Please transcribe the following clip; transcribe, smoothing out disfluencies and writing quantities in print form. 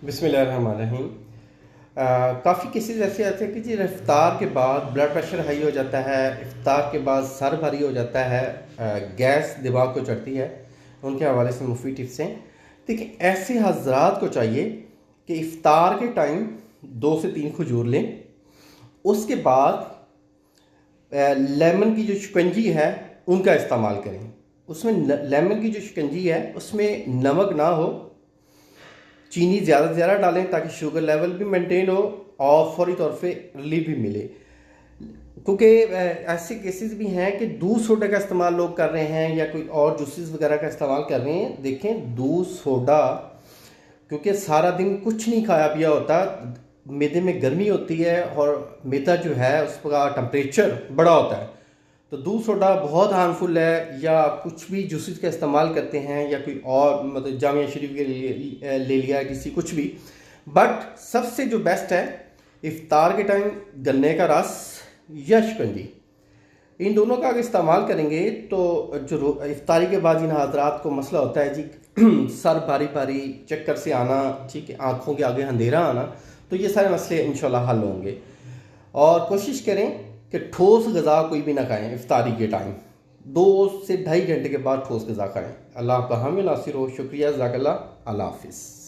बिस्मिल्लाहिर्रहमानिर्रहीम। काफ़ी केसेस ऐसे आते हैं कि जी इफ्तार के बाद ब्लड प्रेशर हाई हो जाता है, इफ्तार के बाद सर भारी हो जाता है, गैस दिमाग को चढ़ती है। उनके हवाले से मुफीद टिप्स हैं। देखिए, ऐसे हजरात को चाहिए कि इफ्तार के टाइम 2 से 3 खजूर लें। उसके बाद लेमन की जो शिकंजी है उनका इस्तेमाल करें। उसमें लेमन की जो शिकंजी है उसमें नमक ना हो, चीनी ज़्यादा से ज़्यादा डालें ताकि शुगर लेवल भी मेंटेन हो और फौरी तौर पे रिलीफ भी मिले। क्योंकि ऐसे केसेस भी हैं कि दूध सोडा का इस्तेमाल लोग कर रहे हैं या कोई और जूसेस वगैरह का इस्तेमाल कर रहे हैं। देखें, दूध सोडा क्योंकि सारा दिन कुछ नहीं खाया पिया होता, मैदे में गर्मी होती है और मैदा जो है उसका टेम्परेचर बड़ा होता है, तो दूध सोडा बहुत हार्मफुल है। या कुछ भी जूसेस का इस्तेमाल करते हैं या कोई और मतलब जामिया शरीफ के लिए ले लिया किसी कुछ भी। बट सबसे जो बेस्ट है इफ्तार के टाइम गन्ने का रस या शिकंजी, इन दोनों का अगर इस्तेमाल करेंगे तो जो इफ्तारी के बाद इन हजरात को मसला होता है जी सर भारी भारी, चक्कर से आना, ठीक है, आँखों के आगे अंधेरा आना, तो ये सारे मसले इंशाल्लाह हल होंगे। और कोशिश करें कि ठोस गज़ा कोई भी ना खाएं इफ्तारी के टाइम। 2 से ढाई घंटे के बाद ठोस गज़ा खाएं। अल्लाह आपका हामी नासिर हो। शुक्रिया, जज़ाकल्लाह। अल्लाह हाफिज़।